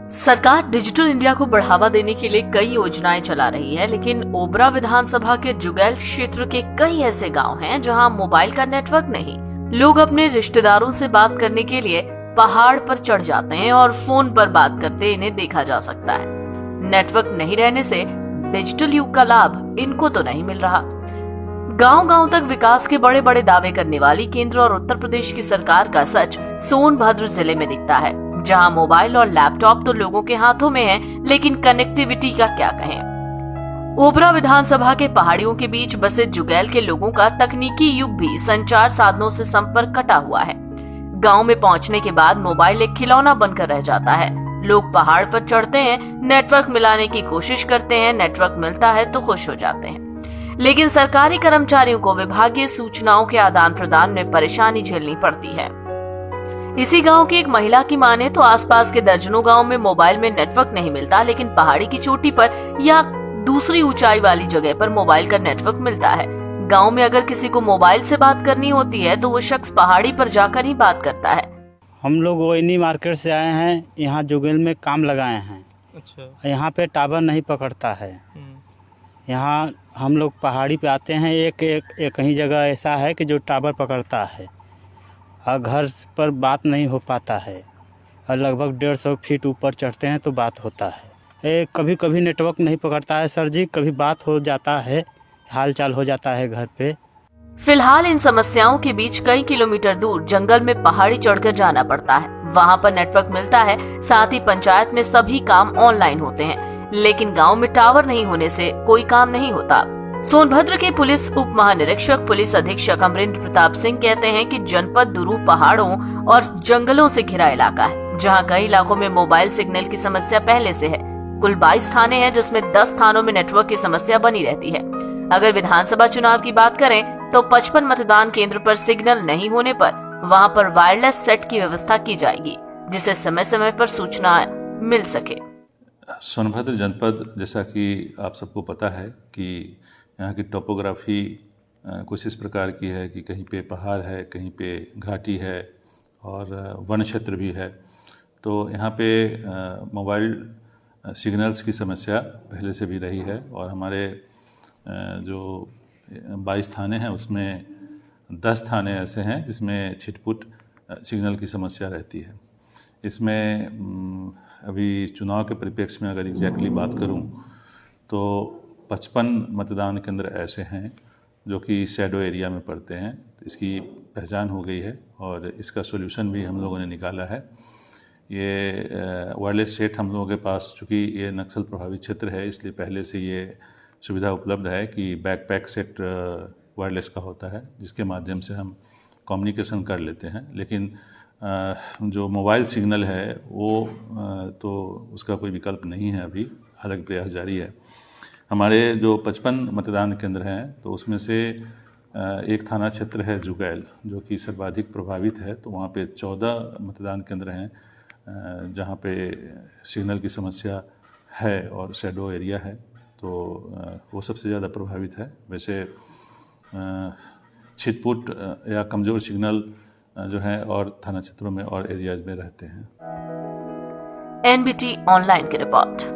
सरकार digital India को बढ़ावा देने के लिए कई योजनाएं चला रही है, लेकिन ओबरा विधानसभा के जुगैल क्षेत्र के कई ऐसे गांव हैं जहां मोबाइल का नेटवर्क नहीं। लोग अपने रिश्तेदारों से बात करने के लिए पहाड़ पर चढ़ जाते हैं और फोन पर बात करते इन्हें देखा जा सकता है। नेटवर्क नहीं रहने से डिजिटल युग का लाभ इनको तो नहीं मिल रहा। गांव-गांव तक विकास के बड़े बड़े दावे करने वाली केंद्र और उत्तर प्रदेश की सरकार का सच सोनभद्र जिले में दिखता है, जहां मोबाइल और लैपटॉप तो लोगों के हाथों में है, लेकिन कनेक्टिविटी का क्या कहें। ओबरा विधानसभा के पहाड़ियों के बीच बसे जुगैल के लोगों का तकनीकी युग भी संचार साधनों से संपर्क कटा हुआ है। गांव में पहुंचने के बाद मोबाइल एक खिलौना बनकर रह जाता है। लोग पहाड़ पर चढ़ते हैं, नेटवर्क मिलाने की कोशिश करते हैं, नेटवर्क मिलता है तो खुश हो जाते हैं, लेकिन सरकारी कर्मचारियों को विभागीय सूचनाओं के आदान प्रदान में परेशानी झेलनी पड़ती है। इसी गांव की एक महिला की माने तो आसपास के दर्जनों गांव में मोबाइल में नेटवर्क नहीं मिलता, लेकिन पहाड़ी की चोटी पर या दूसरी ऊंचाई वाली जगह पर मोबाइल का नेटवर्क मिलता है। गांव में अगर किसी को मोबाइल से बात करनी होती है तो वो शख्स पहाड़ी पर जाकर ही बात करता है। हम लोग वैनी मार्केट से आए हैं, यहाँ जुगैल में काम लगाए हैं। अच्छा। यहाँ पे टावर नहीं पकड़ता है। यहाँ हम लोग पहाड़ी पे आते हैं, एक कहीं जगह ऐसा है कि जो टावर पकड़ता है और घर पर बात नहीं हो पाता है, और लगभग 150 फीट ऊपर चढ़ते हैं तो बात होता है। कभी कभी नेटवर्क नहीं पकड़ता है सर जी, कभी बात हो जाता है, हाल चाल हो जाता है घर पे। फिलहाल इन समस्याओं के बीच कई किलोमीटर दूर जंगल में पहाड़ी चढ़कर जाना पड़ता है। वहाँ पर नेटवर्क मिलता है, साथ ही पंचायत में सभी काम ऑनलाइन होते हैं, लेकिन गांव में टावर नहीं होने से कोई काम नहीं होता। सोनभद्र के पुलिस उप महानिरीक्षक पुलिस अधीक्षक अमरेंद्र प्रताप सिंह कहते हैं कि जनपद दुरू पहाड़ों और जंगलों से घिरा इलाका है, जहां कई इलाकों में मोबाइल सिग्नल की समस्या पहले से है। कुल 22 थाने हैं, जिसमें 10 थानों में नेटवर्क की समस्या बनी रहती है। अगर विधानसभा चुनाव की बात करें तो 55 मतदान केंद्र पर सिग्नल नहीं होने पर वहां पर वायरलेस सेट की व्यवस्था की जाएगी, जिससे समय समय पर सूचना मिल सके। सोनभद्र जनपद, जैसा कि आप सबको पता है कि यहाँ की टोपोग्राफी कुछ इस प्रकार की है कि कहीं पे पहाड़ है, कहीं पे घाटी है और वन क्षेत्र भी है। तो यहाँ पे मोबाइल सिग्नल्स की समस्या पहले से भी रही है, और हमारे जो 22 थाने हैं उसमें 10 थाने ऐसे हैं जिसमें छिटपुट सिग्नल की समस्या रहती है। इसमें अभी चुनाव के परिप्रेक्ष्य में अगर एग्जैक्टली बात करूं तो 55 मतदान केंद्र ऐसे हैं जो कि शैडो एरिया में पड़ते हैं। इसकी पहचान हो गई है और इसका सॉल्यूशन भी हम लोगों ने निकाला है। ये वायरलेस सेट हम लोगों के पास, चूँकि ये नक्सल प्रभावित क्षेत्र है, इसलिए पहले से ये सुविधा उपलब्ध है कि बैकपैक सेट वायरलेस का होता है, जिसके माध्यम से हम कम्युनिकेशन कर लेते हैं। लेकिन जो मोबाइल सिग्नल है वो तो उसका कोई विकल्प नहीं है, अभी हालांकि प्रयास जारी है। हमारे जो 55 मतदान केंद्र हैं तो उसमें से एक थाना क्षेत्र है जुगैल, जो कि सर्वाधिक प्रभावित है। तो वहाँ पे 14 मतदान केंद्र हैं जहाँ पे सिग्नल की समस्या है और शैडो एरिया है, तो वो सबसे ज़्यादा प्रभावित है। वैसे छिटपुट या कमज़ोर सिग्नल जो है और थाना क्षेत्रों में और एरियाज में रहते हैं। NBT ऑनलाइन की रिपोर्ट।